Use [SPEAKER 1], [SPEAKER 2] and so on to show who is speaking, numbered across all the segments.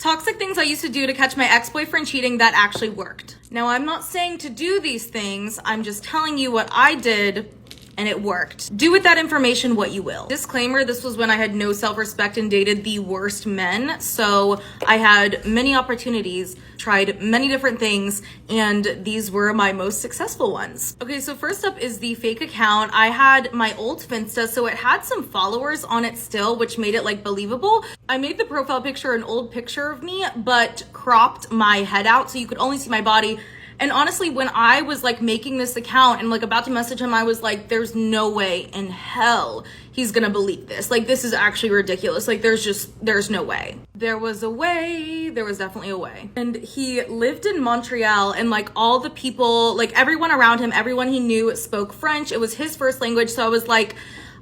[SPEAKER 1] Toxic things I used to do to catch my ex-boyfriend cheating that actually worked. Now, I'm not saying to do these things, I'm just telling you what I did and it worked. Do with that information what you will. Disclaimer, this was when I had no self-respect and dated the worst men. So I had many opportunities, tried many different things, and these were my most successful ones. Okay, so first up is the fake account. I had my old Finsta, so it had some followers on it still, which made it like believable. I made the profile picture an old picture of me, but cropped my head out so you could only see my body. And honestly, when I was like making this account and like about to message him, I was like, there's no way in hell he's gonna believe this. Like, this is actually ridiculous. Like, there's no way. There was a way, there was definitely a way. And he lived in Montreal, and like all the people, like everyone around him, everyone he knew spoke French. It was his first language. So I was like,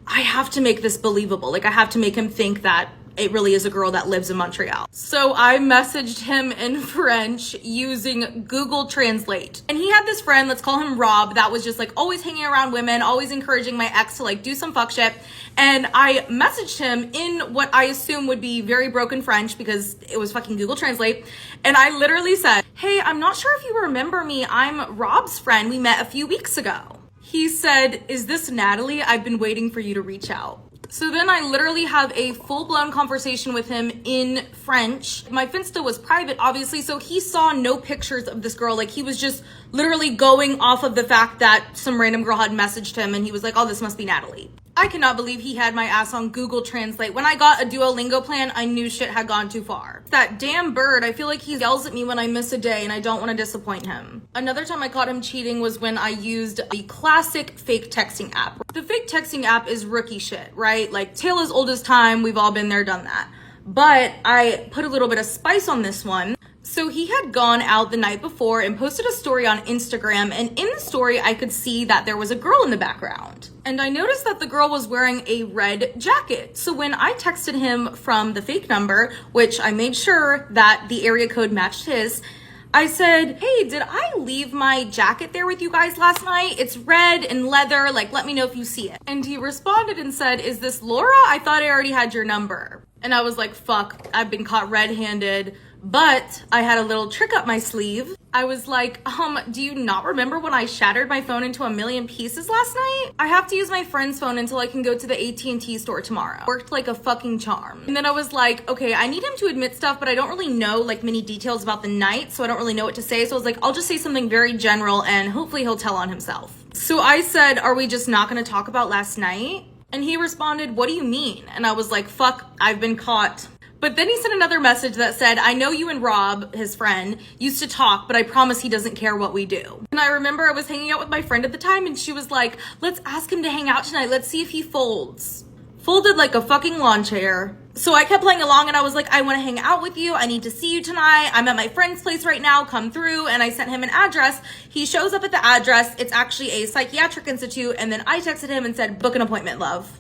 [SPEAKER 1] I have to make this believable. Like, I have to make him think that it really is a girl that lives in Montreal. So I messaged him in French using Google Translate. And he had this friend, let's call him Rob, that was just like always hanging around women, always encouraging my ex to like do some fuck shit. And I messaged him in what I assume would be very broken French because it was fucking Google Translate. And I literally said, hey, I'm not sure if you remember me. I'm Rob's friend. We met a few weeks ago. He said, is this Natalie? I've been waiting for you to reach out. So then I literally have a full-blown conversation with him in French. My Finsta was private, obviously, so he saw no pictures of this girl. Like, he was just literally going off of the fact that some random girl had messaged him, and he was like, oh, this must be Natalie. I cannot believe he had my ass on Google Translate. When I got a Duolingo plan, I knew shit had gone too far. That damn bird, I feel like he yells at me when I miss a day, and I don't want to disappoint him. Another time I caught him cheating was when I used the classic fake texting app. The fake texting app is rookie shit, right? Like, tale as old as time, we've all been there, done that. But I put a little bit of spice on this one. So he had gone out the night before and posted a story on Instagram, and in the story I could see that there was a girl in the background. And I noticed that the girl was wearing a red jacket. So when I texted him from the fake number, which I made sure that the area code matched his, I said, hey, did I leave my jacket there with you guys last night? It's red and leather, like, let me know if you see it. And he responded and said, is this Laura? I thought I already had your number. And I was like, fuck, I've been caught red-handed. But I had a little trick up my sleeve. I was like, do you not remember when I shattered my phone into a million pieces last night? I have to use my friend's phone until I can go to the AT&T store tomorrow. Worked like a fucking charm. And then I was like, okay, I need him to admit stuff, but I don't really know like many details about the night, so I don't really know what to say. So I was like, I'll just say something very general and hopefully he'll tell on himself. So I said, are we just not gonna talk about last night? And he responded, what do you mean? And I was like, fuck, I've been caught. But then he sent another message that said, I know you and Rob, his friend, used to talk, but I promise he doesn't care what we do. And I remember I was hanging out with my friend at the time, and she was like, let's ask him to hang out tonight. Let's see if he folds. Folded like a fucking lawn chair. So I kept playing along and I was like, I want to hang out with you. I need to see you tonight. I'm at my friend's place right now. Come through. And I sent him an address. He shows up at the address. It's actually a psychiatric institute. And then I texted him and said, book an appointment, love.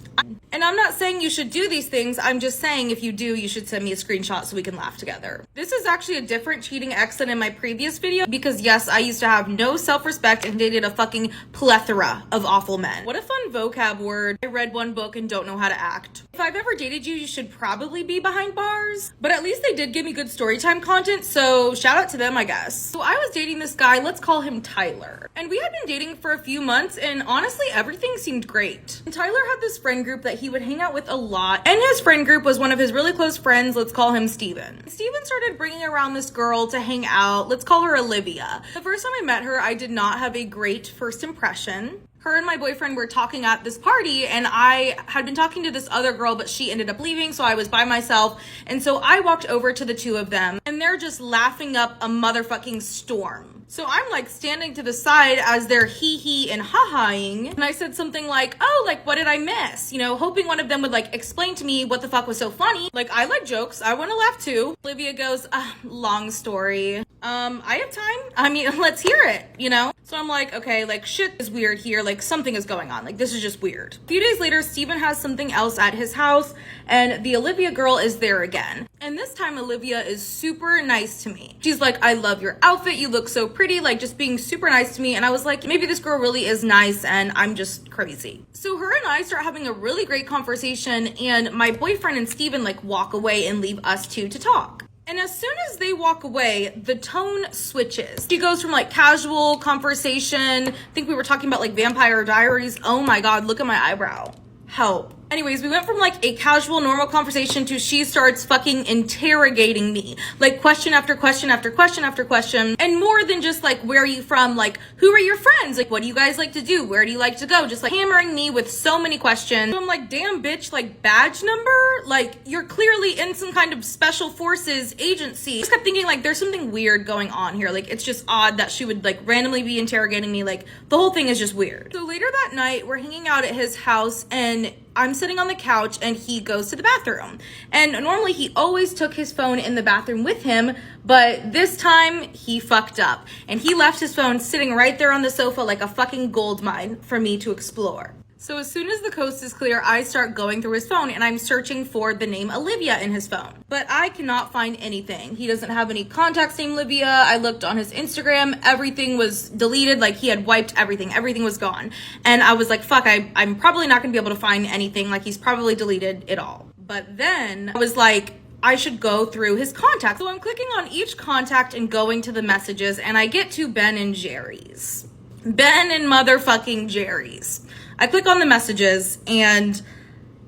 [SPEAKER 1] And I'm not saying you should do these things. I'm just saying if you do, you should send me a screenshot so we can laugh together. This is actually a different cheating ex than in my previous video because yes, I used to have no self-respect and dated a fucking plethora of awful men. What a fun vocab word. I read one book and don't know how to act. If I've ever dated you, you should probably be behind bars, but at least they did give me good storytime content, so shout out to them, I guess. So I was dating this guy, let's call him Tyler. And we had been dating for a few months and honestly, everything seemed great. And Tyler had this friend group that he would hang out with a lot, and his friend group was one of his really close friends, let's call him Steven. Steven started bringing around this girl to hang out, let's call her Olivia. The first time I met her, I did not have a great first impression. Her and my boyfriend were talking at this party, and I had been talking to this other girl, but she ended up leaving, so I was by myself. And so I walked over to the two of them, and they're just laughing up a motherfucking storm. So I'm like standing to the side as they're hee-hee and ha-haing. And I said something like, oh, like, what did I miss? You know, hoping one of them would like explain to me what the fuck was so funny. Like, I like jokes. I want to laugh too. Olivia goes, long story. I have time. I mean, let's hear it, you know? So I'm like, okay, like shit is weird here. Like something is going on. Like this is just weird. A few days later, Steven has something else at his house and the Olivia girl is there again. And this time Olivia is super nice to me. She's like, I love your outfit. You look so pretty. Like just being super nice to me. And I was like, maybe this girl really is nice and I'm just crazy. So her and I start having a really great conversation and my boyfriend and Steven like walk away and leave us two to talk. And as soon as they walk away, the tone switches. She goes from like casual conversation. I think we were talking about like Vampire Diaries. Oh my God, look at my eyebrow. Help. Anyways, we went from like a casual, normal conversation to she starts fucking interrogating me. Like question after question after question after question. And more than just like, where are you from? Like, who are your friends? Like, what do you guys like to do? Where do you like to go? Just like hammering me with so many questions. So I'm like, damn bitch, like badge number? Like, you're clearly in some kind of special forces agency. I just kept thinking like, there's something weird going on here. Like, it's just odd that she would like randomly be interrogating me. Like, the whole thing is just weird. So later that night, we're hanging out at his house and I'm sitting on the couch and he goes to the bathroom. And normally he always took his phone in the bathroom with him, but this time he fucked up and he left his phone sitting right there on the sofa like a fucking gold mine for me to explore. So as soon as the coast is clear, I start going through his phone and I'm searching for the name Olivia in his phone. But I cannot find anything. He doesn't have any contacts named Olivia. I looked on his Instagram. Everything was deleted. Like he had wiped everything. Everything was gone. And I was like, fuck, I'm probably not going to be able to find anything. Like he's probably deleted it all. But then I was like, I should go through his contacts. So I'm clicking on each contact and going to the messages and I get to Ben and Jerry's. Ben and motherfucking Jerry's. I click on the messages and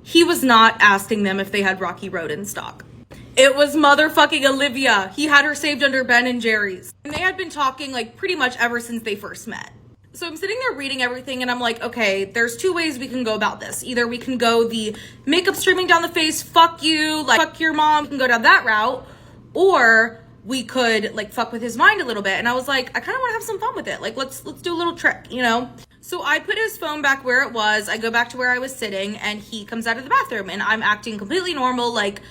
[SPEAKER 1] he was not asking them if they had Rocky Road in stock. It was motherfucking Olivia. He had her saved under Ben and Jerry's. And they had been talking like pretty much ever since they first met. So I'm sitting there reading everything and I'm like, okay, there's two ways we can go about this. Either we can go the makeup streaming down the face, fuck you, like fuck your mom, we can go down that route. Or we could like fuck with his mind a little bit. And I was like, I kind of want to have some fun with it. Like, let's do a little trick, you know? So I put his phone back where it was. I go back to where I was sitting and he comes out of the bathroom and I'm acting completely normal. Like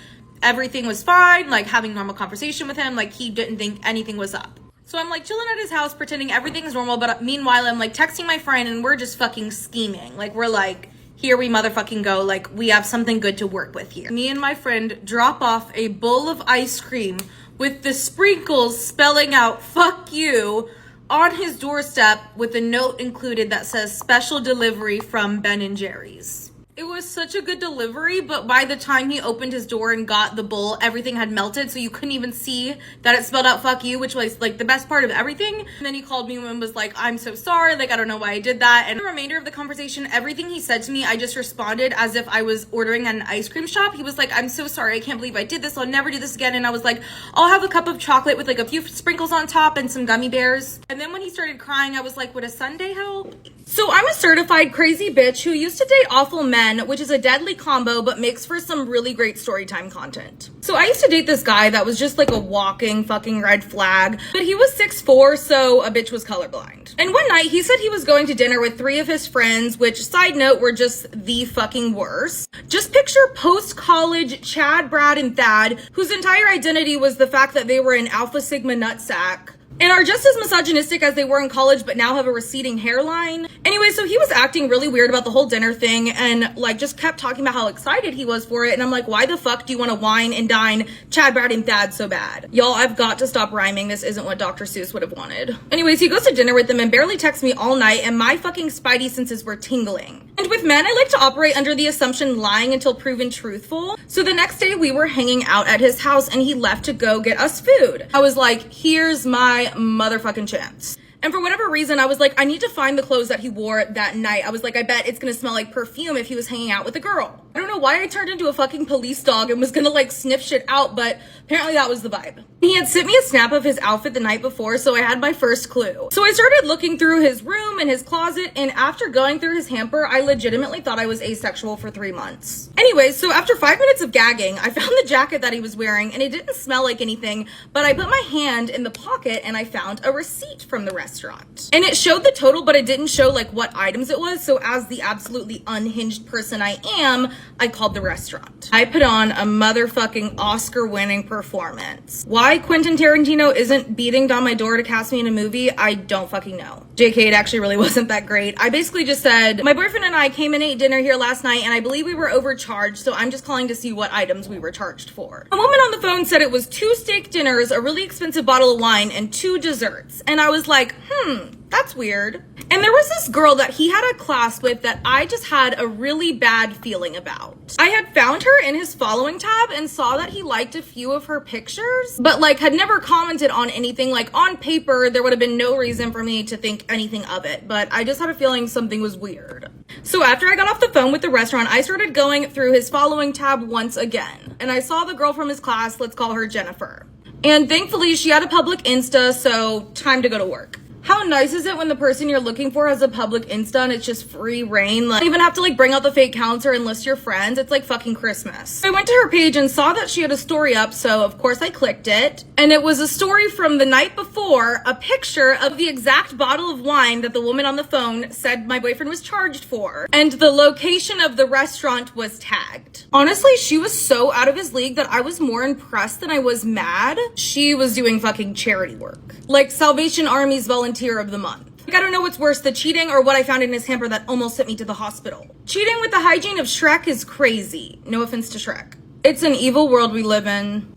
[SPEAKER 1] everything was fine, like having normal conversation with him. Like he didn't think anything was up. So I'm like chilling at his house, pretending everything's normal. But meanwhile, I'm like texting my friend and we're just fucking scheming. Like we're like, here we motherfucking go. Like we have something good to work with here. Me and my friend drop off a bowl of ice cream with the sprinkles spelling out fuck you on his doorstep with a note included that says special delivery from Ben and Jerry's. It was such a good delivery, but by the time he opened his door and got the bowl, everything had melted, so you couldn't even see that it spelled out fuck you, which was like the best part of everything. And then he called me and was like, I'm so sorry, like I don't know why I did that. And the remainder of the conversation, everything he said to me, I just responded as if I was ordering at an ice cream shop. He was like, I'm so sorry, I can't believe I did this, I'll never do this again. And I was like, I'll have a cup of chocolate with like a few sprinkles on top and some gummy bears. And then when he started crying, I was like, would a sundae help? So I'm a certified crazy bitch who used to date awful men, which is a deadly combo, but makes for some really great storytime content. So I used to date this guy that was just like a walking fucking red flag, but he was 6'4", so a bitch was colorblind. And one night he said he was going to dinner with 3 of his friends, which side note were just the fucking worst. Just picture post-college Chad, Brad, and Thad, whose entire identity was the fact that they were an Alpha Sigma nutsack. And are just as misogynistic as they were in college, but now have a receding hairline. Anyway, so he was acting really weird about the whole dinner thing and like just kept talking about how excited he was for it. And I'm like, why the fuck do you want to wine and dine Chad, Brad, and Thad so bad? Y'all, I've got to stop rhyming. This isn't what Dr. Seuss would have wanted. Anyways, he goes to dinner with them and barely texts me all night, and my fucking spidey senses were tingling. And with men, I like to operate under the assumption lying until proven truthful. So the next day we were hanging out at his house and he left to go get us food. I was like, here's my motherfucking chance. And for whatever reason, I was like, I need to find the clothes that he wore that night. I was like, I bet it's gonna smell like perfume if he was hanging out with a girl. I don't know why I turned into a fucking police dog and was gonna like sniff shit out, but apparently that was the vibe. He had sent me a snap of his outfit the night before, so I had my first clue. So I started looking through his room and his closet, and after going through his hamper, I legitimately thought I was asexual for 3 months. Anyways, so after 5 minutes of gagging, I found the jacket that he was wearing, and it didn't smell like anything, but I put my hand in the pocket and I found a receipt from the restaurant. And it showed the total, but it didn't show like what items it was, so as the absolutely unhinged person I am, I called the restaurant. I put on a motherfucking Oscar-winning performance. Why Quentin Tarantino isn't beating down my door to cast me in a movie, I don't fucking know. JK, it actually really wasn't that great. I basically just said, my boyfriend and I came and ate dinner here last night and I believe we were overcharged, so I'm just calling to see what items we were charged for. A woman on the phone said it was 2 steak dinners, a really expensive bottle of wine, and 2 desserts. And I was like, that's weird. And there was this girl that he had a class with that I just had a really bad feeling about. I had found her in his following tab and saw that he liked a few of her pictures, but like had never commented on anything. Like on paper, there would have been no reason for me to think anything of it, but I just had a feeling something was weird. So after I got off the phone with the restaurant, I started going through his following tab once again, and I saw the girl from his class, let's call her Jennifer. And thankfully she had a public Insta, so time to go to work. How nice is it when the person you're looking for has a public Insta and it's just free reign? Like, you don't even have to like bring out the fake counter and list your friends. It's like fucking Christmas. I went to her page and saw that she had a story up, so of course I clicked it. And it was a story from the night before, a picture of the exact bottle of wine that the woman on the phone said my boyfriend was charged for. And the location of the restaurant was tagged. Honestly, she was so out of his league that I was more impressed than I was mad. She was doing fucking charity work. Like Salvation Army's volunteer of the month. Like, I don't know what's worse, the cheating or what I found in his hamper that almost sent me to the hospital. Cheating with the hygiene of Shrek is crazy. No offense to Shrek. It's an evil world we live in.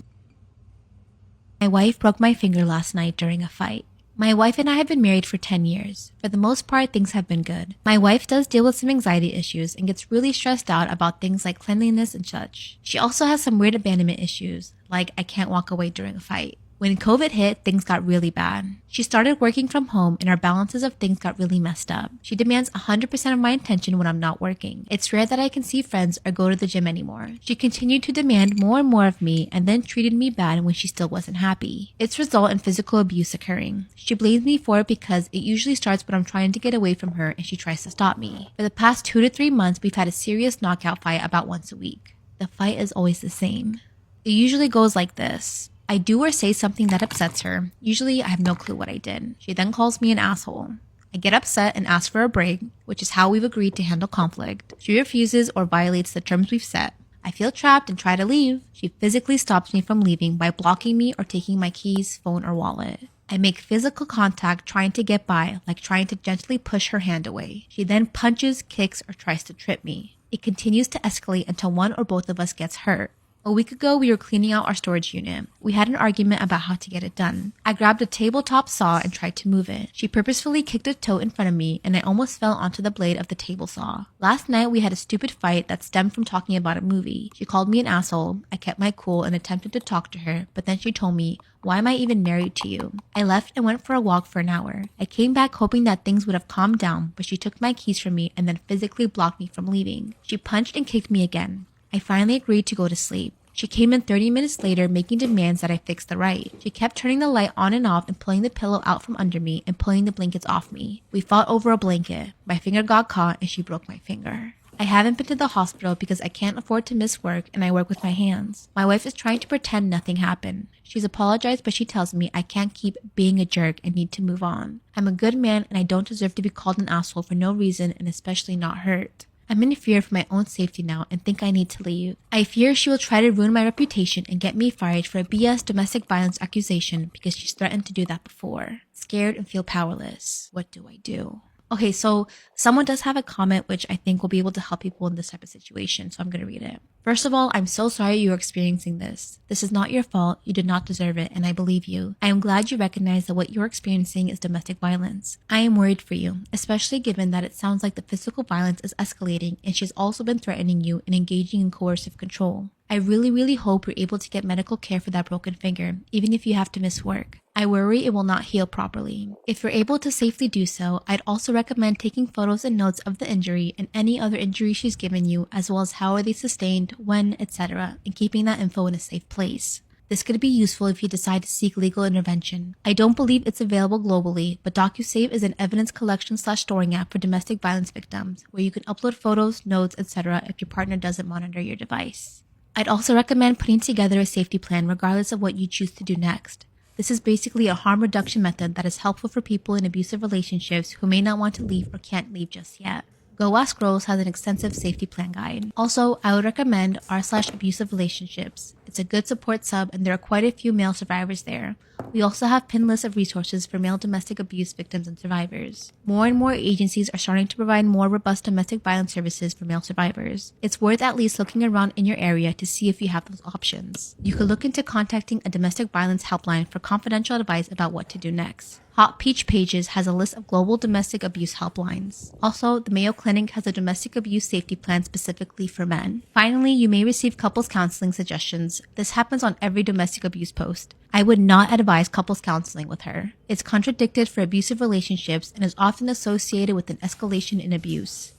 [SPEAKER 2] My wife broke my finger last night during a fight. My wife and I have been married for 10 years. For the most part, things have been good. My wife does deal with some anxiety issues and gets really stressed out about things like cleanliness and such. She also has some weird abandonment issues, like I can't walk away during a fight. When COVID hit, things got really bad. She started working from home and our balances of things got really messed up. She demands 100% of my attention when I'm not working. It's rare that I can see friends or go to the gym anymore. She continued to demand more and more of me and then treated me bad when she still wasn't happy. It's result in physical abuse occurring. She blames me for it because it usually starts when I'm trying to get away from her and she tries to stop me. For the past 2 to 3 months, we've had a serious knockout fight about once a week. The fight is always the same. It usually goes like this. I do or say something that upsets her. Usually I have no clue what I did. She then calls me an asshole. I get upset and ask for a break, which is how we've agreed to handle conflict. She refuses or violates the terms we've set. I feel trapped and try to leave. She physically stops me from leaving by blocking me or taking my keys, phone, or wallet. I make physical contact trying to get by, like trying to gently push her hand away. She then punches, kicks, or tries to trip me. It continues to escalate until one or both of us gets hurt. A week ago, we were cleaning out our storage unit. We had an argument about how to get it done. I grabbed a tabletop saw and tried to move it. She purposefully kicked a toe in front of me and I almost fell onto the blade of the table saw. Last night, we had a stupid fight that stemmed from talking about a movie. She called me an asshole. I kept my cool and attempted to talk to her, but then she told me, "Why am I even married to you?" I left and went for a walk for an hour. I came back hoping that things would have calmed down, but she took my keys from me and then physically blocked me from leaving. She punched and kicked me again. I finally agreed to go to sleep. She came in 30 minutes later making demands that I fix the light. She kept turning the light on and off and pulling the pillow out from under me and pulling the blankets off me. We fought over a blanket. My finger got caught and she broke my finger. I haven't been to the hospital because I can't afford to miss work and I work with my hands. My wife is trying to pretend nothing happened. She's apologized, but she tells me I can't keep being a jerk and need to move on. I'm a good man and I don't deserve to be called an asshole for no reason and especially not hurt. I'm in fear for my own safety now and think I need to leave. I fear she will try to ruin my reputation and get me fired for a BS domestic violence accusation because she's threatened to do that before. Scared and feel powerless. What do I do? Okay, so someone does have a comment which I think will be able to help people in this type of situation, so I'm going to read it. First of all, I'm so sorry you're experiencing this. This is not your fault, you did not deserve it, and I believe you. I am glad you recognize that what you're experiencing is domestic violence. I am worried for you, especially given that it sounds like the physical violence is escalating and she's also been threatening you and engaging in coercive control. I really hope you're able to get medical care for that broken finger, even if you have to miss work. I worry it will not heal properly. If you're able to safely do so, I'd also recommend taking photos and notes of the injury and any other injury she's given you, as well as how are they sustained, when, etc., and keeping that info in a safe place. This could be useful if you decide to seek legal intervention. I don't believe it's available globally, but DocuSave is an evidence collection/storing app for domestic violence victims, where you can upload photos, notes, etc. if your partner doesn't monitor your device. I'd also recommend putting together a safety plan regardless of what you choose to do next. This is basically a harm reduction method that is helpful for people in abusive relationships who may not want to leave or can't leave just yet. Go Ask Rose has an extensive safety plan guide. Also, I would recommend r/abusive relationships. It's a good support sub, and there are quite a few male survivors there. We also have pinned lists of resources for male domestic abuse victims and survivors. More and more agencies are starting to provide more robust domestic violence services for male survivors. It's worth at least looking around in your area to see if you have those options. You could look into contacting a domestic violence helpline for confidential advice about what to do next. Hot Peach Pages has a list of global domestic abuse helplines. Also, the Mayo Clinic has a domestic abuse safety plan specifically for men. Finally, you may receive couples counseling suggestions. This happens on every domestic abuse post. I would not advise couples counseling with her. It's contradicted for abusive relationships and is often associated with an escalation in abuse.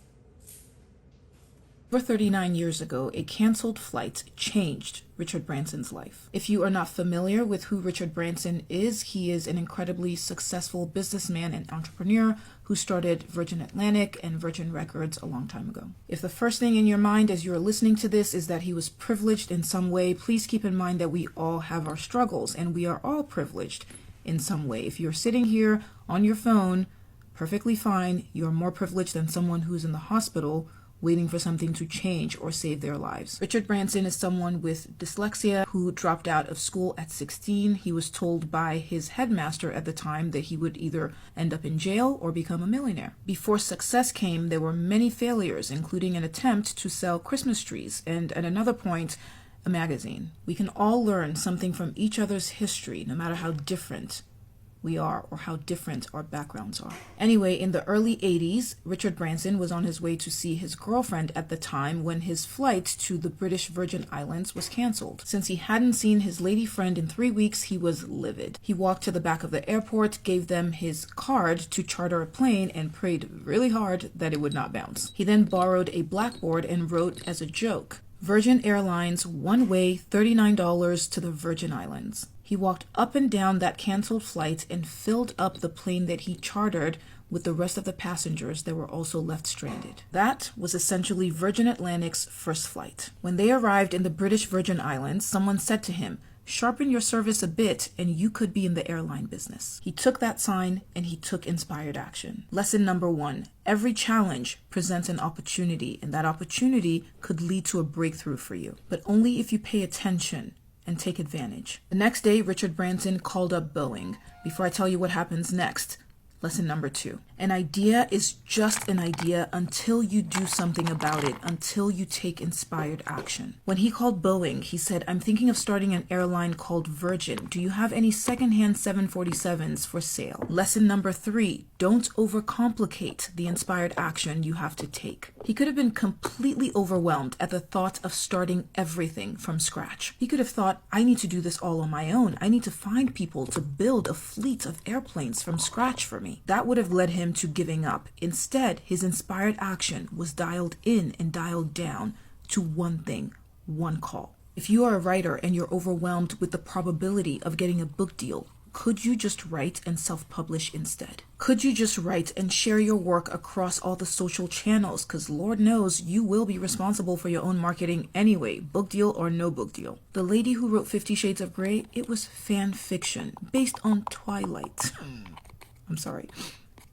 [SPEAKER 3] Over 39 years ago, a canceled flight changed Richard Branson's life. If you are not familiar with who Richard Branson is, he is an incredibly successful businessman and entrepreneur who started Virgin Atlantic and Virgin Records a long time ago. If the first thing in your mind as you're listening to this is that he was privileged in some way, please keep in mind that we all have our struggles and we are all privileged in some way. If you're sitting here on your phone, perfectly fine, you're more privileged than someone who's in the hospital waiting for something to change or save their lives. Richard Branson is someone with dyslexia who dropped out of school at 16. He was told by his headmaster at the time that he would either end up in jail or become a millionaire. Before success came, there were many failures, including an attempt to sell Christmas trees and at another point, a magazine. We can all learn something from each other's history, no matter how different we are or how different our backgrounds are. Anyway, in the early 80s, Richard Branson was on his way to see his girlfriend at the time when his flight to the British Virgin Islands was canceled. Since he hadn't seen his lady friend in 3 weeks, he was livid. He walked to the back of the airport, gave them his card to charter a plane, and prayed really hard that it would not bounce. He then borrowed a blackboard and wrote as a joke, Virgin Airlines, one way, $39 to the Virgin Islands. He walked up and down that canceled flight and filled up the plane that he chartered with the rest of the passengers that were also left stranded. That was essentially Virgin Atlantic's first flight. When they arrived in the British Virgin Islands, someone said to him, "Sharpen your service a bit and you could be in the airline business." He took that sign and he took inspired action. Lesson number 1, every challenge presents an opportunity, and that opportunity could lead to a breakthrough for you, but only if you pay attention and take advantage. The next day, Richard Branson called up Boeing. Before I tell you what happens next, lesson number 2. An idea is just an idea until you do something about it, until you take inspired action. When he called Boeing, he said, "I'm thinking of starting an airline called Virgin. Do you have any secondhand 747s for sale?" Lesson number 3, don't overcomplicate the inspired action you have to take. He could have been completely overwhelmed at the thought of starting everything from scratch. He could have thought, I need to do this all on my own. I need to find people to build a fleet of airplanes from scratch for me. That would have led him to giving up. Instead, his inspired action was dialed in and dialed down to one thing, one call. If you are a writer and you're overwhelmed with the probability of getting a book deal, could you just write and self-publish instead? Could you just write and share your work across all the social channels? Because Lord knows you will be responsible for your own marketing anyway, book deal or no book deal. The lady who wrote 50 Shades of Grey, it was fan fiction based on Twilight. I'm sorry.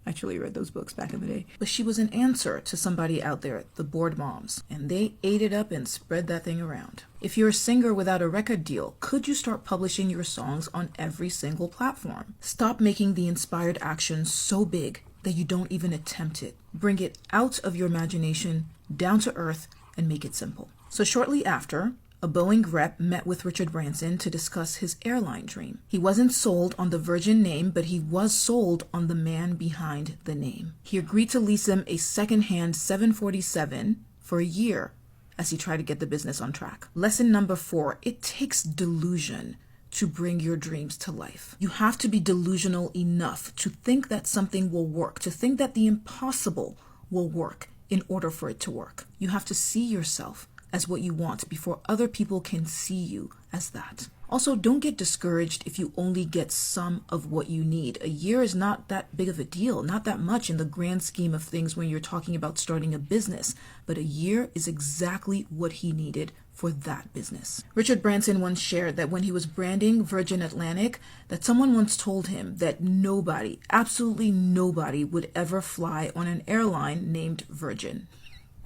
[SPEAKER 3] I actually read those books back in the day. But she was an answer to somebody out there, the bored moms, and they ate it up and spread that thing around. If you're a singer without a record deal, could you start publishing your songs on every single platform? Stop making the inspired action so big that you don't even attempt it. Bring it out of your imagination, down to earth, and make it simple. So shortly after, a Boeing rep met with Richard Branson to discuss his airline dream. He wasn't sold on the Virgin name, but he was sold on the man behind the name. He agreed to lease him a second-hand 747 for a year as he tried to get the business on track. Lesson number 4, it takes delusion to bring your dreams to life. You have to be delusional enough to think that something will work, to think that the impossible will work in order for it to work. You have to see yourself as what you want before other people can see you as that. Also, don't get discouraged if you only get some of what you need. A year is not that big of a deal, not that much in the grand scheme of things when you're talking about starting a business, but a year is exactly what he needed for that business. Richard Branson once shared that when he was branding Virgin Atlantic, that someone once told him that nobody, absolutely nobody, would ever fly on an airline named Virgin.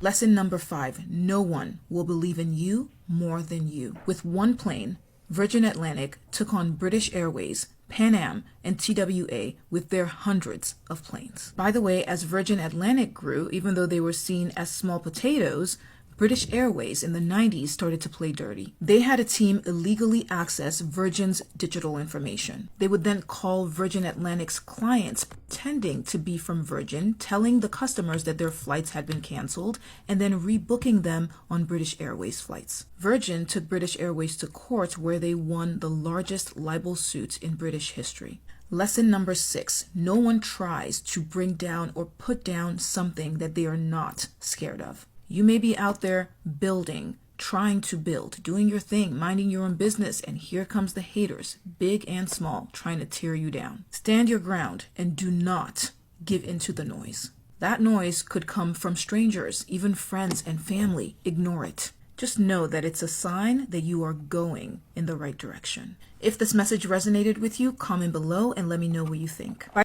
[SPEAKER 3] Lesson number 5, no one will believe in you more than you. With one plane, Virgin Atlantic took on British Airways, Pan Am, and TWA with their hundreds of planes. By the way, as Virgin Atlantic grew, even though they were seen as small potatoes, British Airways in the 90s started to play dirty. They had a team illegally access Virgin's digital information. They would then call Virgin Atlantic's clients pretending to be from Virgin, telling the customers that their flights had been canceled, and then rebooking them on British Airways flights. Virgin took British Airways to court where they won the largest libel suit in British history. Lesson number 6, no one tries to bring down or put down something that they are not scared of. You may be out there building, trying to build, doing your thing, minding your own business, and here comes the haters, big and small, trying to tear you down. Stand your ground and do not give in to the noise. That noise could come from strangers, even friends and family. Ignore it. Just know that it's a sign that you are going in the right direction. If this message resonated with you, comment below and let me know what you think. Bye.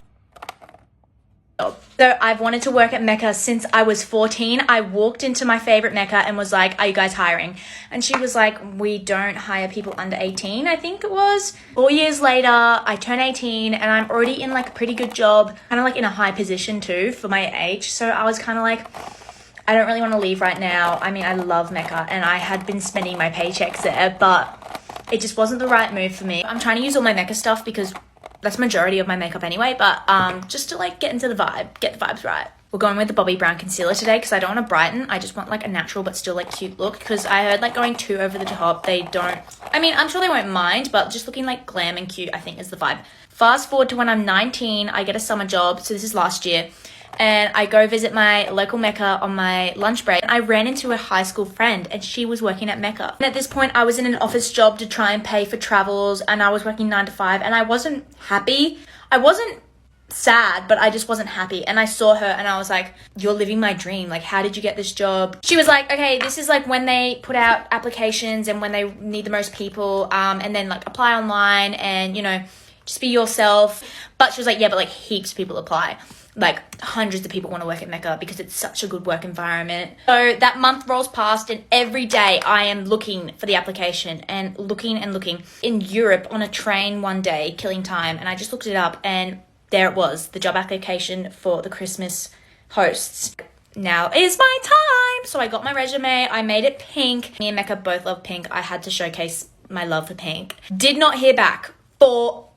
[SPEAKER 4] So I've wanted to work at Mecca since I was 14. I walked into my favorite Mecca and was like, are you guys hiring? And she was like, we don't hire people under 18, I think it was. 4 years later, I turn 18 and I'm already in like a pretty good job, kind of like in a high position too for my age. So I was kind of like, I don't really want to leave right now. I mean, I love Mecca and I had been spending my paychecks there, but it just wasn't the right move for me. I'm trying to use all my Mecca stuff because that's majority of my makeup anyway, but just to like get into the vibe, get the vibes right. We're going with the Bobbi Brown concealer today because I don't want to brighten. I just want like a natural but still like cute look, because I heard like going too over the top, they don't, I mean, I'm sure they won't mind, but just looking like glam and cute, I think is the vibe. Fast forward to when I'm 19, I get a summer job. So this is last year. And I go visit my local Mecca on my lunch break. I ran into a high school friend and she was working at Mecca. And at this point, I was in an office job to try and pay for travels and I was working 9 to 5 and I wasn't happy. I wasn't sad, but I just wasn't happy. And I saw her and I was like, you're living my dream. Like, how did you get this job? She was like, okay, this is like when they put out applications and when they need the most people, and then like apply online and, you know, just be yourself. But she was like, yeah, but like heaps of people apply. Like hundreds of people want to work at Mecca because it's such a good work environment. So that month rolls past and every day I am looking for the application and looking in Europe on a train one day, killing time. And I just looked it up and there it was, the job application for the Christmas hosts. Now is my time. So I got my resume, I made it pink. Me and Mecca both love pink. I had to showcase my love for pink. Did not hear back for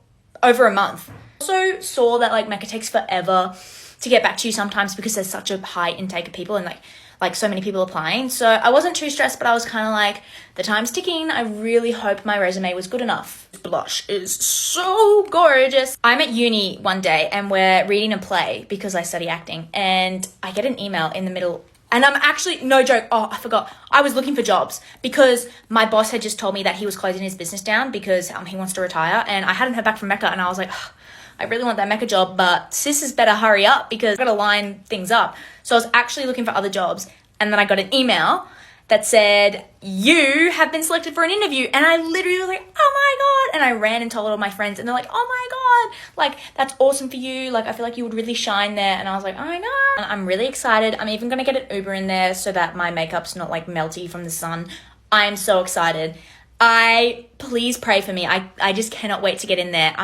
[SPEAKER 4] over a month. Also saw that like Mecca takes forever to get back to you sometimes because there's such a high intake of people and like so many people applying. So I wasn't too stressed, but I was kind of like, the time's ticking. I really hope my resume was good enough. This blush is so gorgeous. I'm at uni one day and we're reading a play because I study acting, and I get an email in the middle. And I'm actually, no joke, oh, I forgot. I was looking for jobs because my boss had just told me that he was closing his business down because he wants to retire. And I hadn't heard back from Mecca and I was like, I really want that Mecca job, but sis better hurry up because I've got to line things up. So I was actually looking for other jobs. And then I got an email that said, you have been selected for an interview. And I literally was like, oh my God. And I ran and told all my friends and they're like, oh my God, like that's awesome for you. Like, I feel like you would really shine there. And I was like, I know. And I'm really excited. I'm even going to get an Uber in there so that my makeup's not like melty from the sun. I'm so excited. Please pray for me. I just cannot wait to get in there.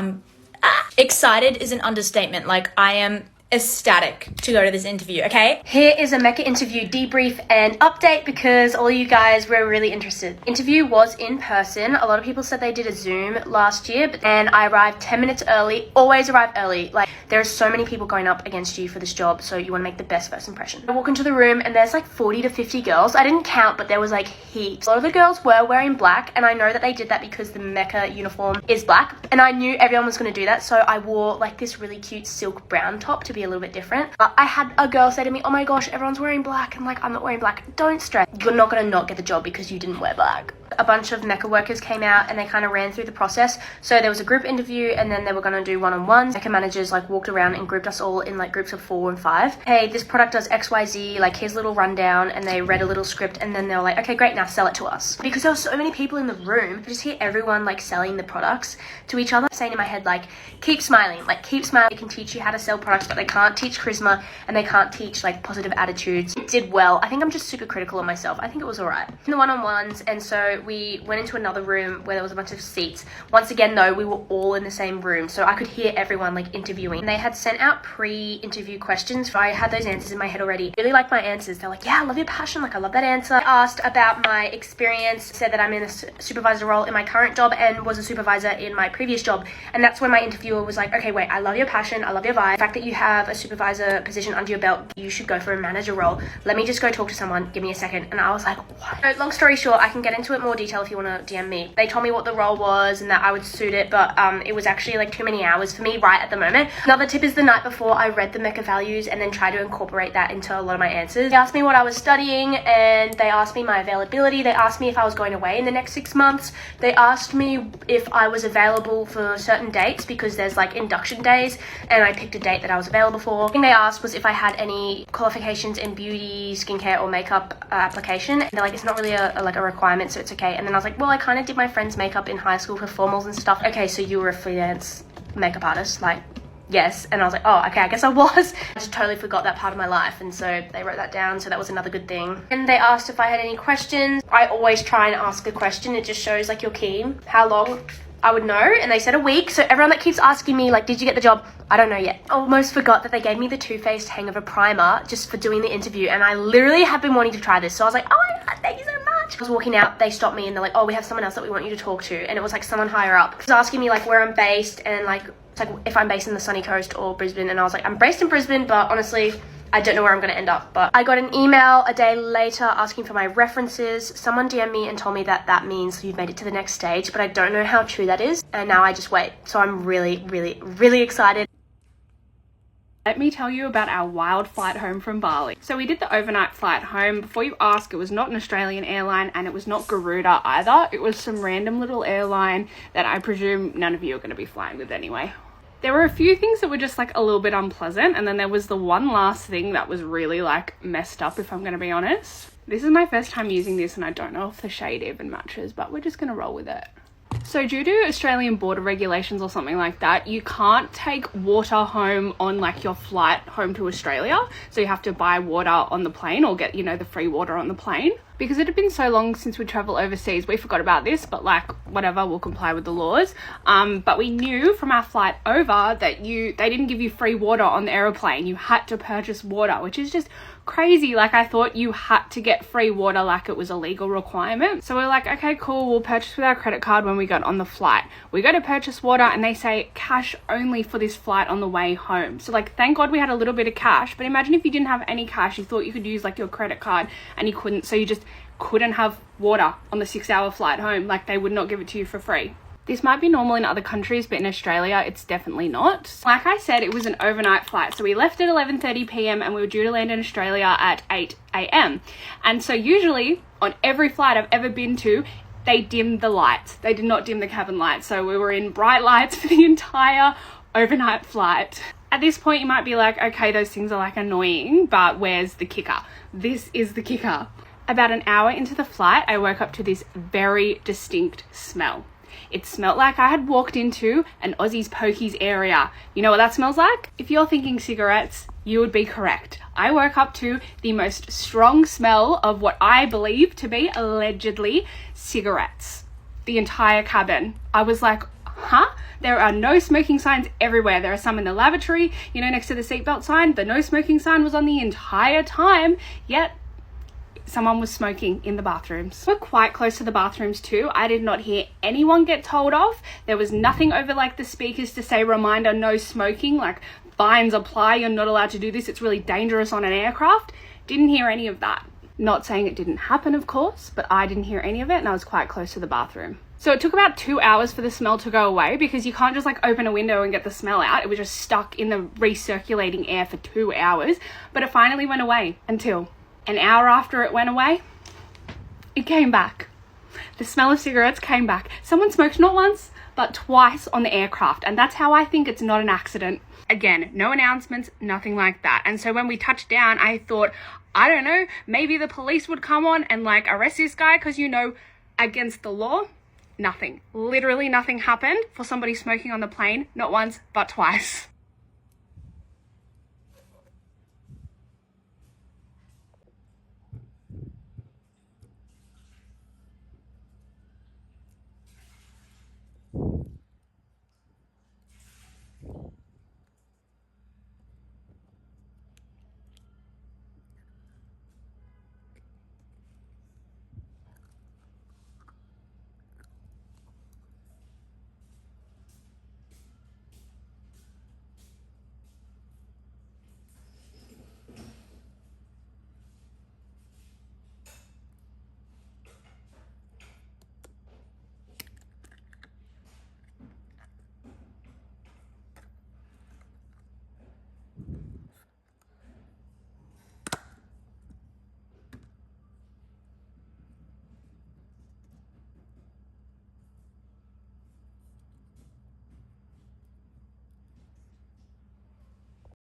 [SPEAKER 4] Excited is an understatement. Like, I am ecstatic to go to this interview, okay?
[SPEAKER 5] Here is a Mecca interview debrief and update because all you guys were really interested. Interview was in person. A lot of people said they did a Zoom last year, and I arrived 10 minutes early. Always arrive early. Like, there are so many people going up against you for this job, so you want to make the best first impression. I walk into the room and there's like 40 to 50 girls. I didn't count, but there was like heaps. A lot of the girls were wearing black, and I know that they did that because the Mecca uniform is black, and I knew everyone was going to do that, so I wore like this really cute silk brown top to be a little bit different. I had a girl say to me, oh my gosh, everyone's wearing black, and like, I'm not wearing black. Don't stress. You're not going to not get the job because you didn't wear black. A bunch of Mecca workers came out and they kind of ran through the process. So there was a group interview and then they were going to do one-on-ones. Mecca managers like walked around and grouped us all in like groups of 4 and 5. Hey, this product does XYZ, like here's a little rundown, and they read a little script and then they were like, okay, great, now sell it to us. Because there were so many people in the room, I just hear everyone like selling the products to each other, saying in my head like, keep smiling, like keep smiling. They can teach you how to sell products, but they can't teach charisma and they can't teach like positive attitudes. It did well. I think I'm just super critical of myself. I think it was alright. In the one-on-ones, and so we went into another room where there was a bunch of seats. Once again though, we were all in the same room, so I could hear everyone like interviewing. And they had sent out pre-interview questions. I had those answers in my head already. I really liked my answers. They're like, yeah, I love your passion, like I love that answer. I asked about my experience, said that I'm in a supervisor role in my current job and was a supervisor in my previous job. And that's when my interviewer was like, okay, wait, I love your passion, I love your vibe. The fact that you have a supervisor position under your belt, you should go for a manager role. Let me just go talk to someone, give me a second. And I was like, what? So long story short, I can get into it more detail if you want to DM me. They told me what the role was and that I would suit it, but it was actually like too many hours for me right at the moment. Another tip is the night before I read the Mecca values and then try to incorporate that into a lot of my answers. They asked me what I was studying and they asked me my availability. They asked me if I was going away in the next 6 months. They asked me if I was available for certain dates because there's like induction days, and I picked a date that I was available for. The thing they asked was if I had any qualifications in beauty, skincare or makeup application. And they're like, it's not really a requirement, so it's okay. And then I was like, well, I kind of did my friend's makeup in high school for formals and stuff. Okay, so you were a freelance makeup artist, like, yes. And I was like, oh, okay, I guess I was. I just totally forgot that part of my life, and so they wrote that down, so that was another good thing. And they asked if I had any questions. I always try and ask a question. It just shows like you're keen. How long? I would know, and they said a week. So everyone that keeps asking me like, did you get the job? I don't know yet. I almost forgot that they gave me the Too Faced Hangover primer just for doing the interview, and I literally have been wanting to try this. So I was like, oh my god, thank you so much. I was walking out, they stopped me and they're like, oh, we have someone else that we want you to talk to. And it was like someone higher up. He was asking me like where I'm based and like, it's like if I'm based in the sunny coast or Brisbane. And I was like, I'm based in Brisbane, but honestly, I don't know where I'm going to end up. But I got an email a day later asking for my references. Someone DM'd me and told me that that means you've made it to the next stage, but I don't know how true that is. And now I just wait. So I'm really, really, really excited.
[SPEAKER 6] Let me tell you about our wild flight home from Bali. So we did the overnight flight home. Before you ask, it was not an Australian airline and it was not Garuda either. It was some random little airline that I presume none of you are going to be flying with anyway. There were a few things that were just like a little bit unpleasant, and then there was the one last thing that was really like messed up, if I'm going to be honest. This is my first time using this and I don't know if the shade even matches, but we're just going to roll with it. So due to Australian border regulations or something like that, you can't take water home on like your flight home to Australia. So you have to buy water on the plane or get, you know, the free water on the plane. Because it had been so long since we travel overseas, we forgot about this, but like whatever, we'll comply with the laws. But we knew from our flight over that they didn't give you free water on the aeroplane. You had to purchase water, which is just crazy. Like I thought you had to get free water like it was a legal requirement. So we're like, okay, cool, we'll purchase with our credit card when we got on the flight. We go to purchase water and they say cash only for this flight on the way home. So like, thank God we had a little bit of cash, but imagine if you didn't have any cash, you thought you could use like your credit card and you couldn't. So you just couldn't have water on the 6-hour flight home. Like they would not give it to you for free. This might be normal in other countries, but in Australia, it's definitely not. Like I said, it was an overnight flight. So we left at 11:30 p.m. and we were due to land in Australia at 8 a.m. And so usually on every flight I've ever been to, they dimmed the lights. They did not dim the cabin lights. So we were in bright lights for the entire overnight flight. At this point, you might be like, okay, those things are like annoying, but where's the kicker? This is the kicker. About an hour into the flight, I woke up to this very distinct smell. It smelled like I had walked into an Aussie's Pokies area. You know what that smells like? If you're thinking cigarettes, you would be correct. I woke up to the most strong smell of what I believe to be allegedly cigarettes. The entire cabin. I was like, huh? There are no smoking signs everywhere. There are some in the lavatory, you know, next to the seatbelt sign. The no smoking sign was on the entire time, yet someone was smoking in the bathrooms. We're quite close to the bathrooms too. I did not hear anyone get told off. There was nothing over like the speakers to say reminder, no smoking, like fines apply, you're not allowed to do this, it's really dangerous on an aircraft. Didn't hear any of that. Not saying it didn't happen, of course, but I didn't hear any of it and I was quite close to the bathroom. So it took about 2 hours for the smell to go away because you can't just like open a window and get the smell out. It was just stuck in the recirculating air for 2 hours, but it finally went away until an hour after it went away, it came back. The smell of cigarettes came back. Someone smoked not once, but twice on the aircraft. And that's how I think it's not an accident. Again, no announcements, nothing like that. And so when we touched down, I thought, I don't know, maybe the police would come on and like arrest this guy because, you know, against the law. Nothing. Literally nothing happened for somebody smoking on the plane, not once, but twice.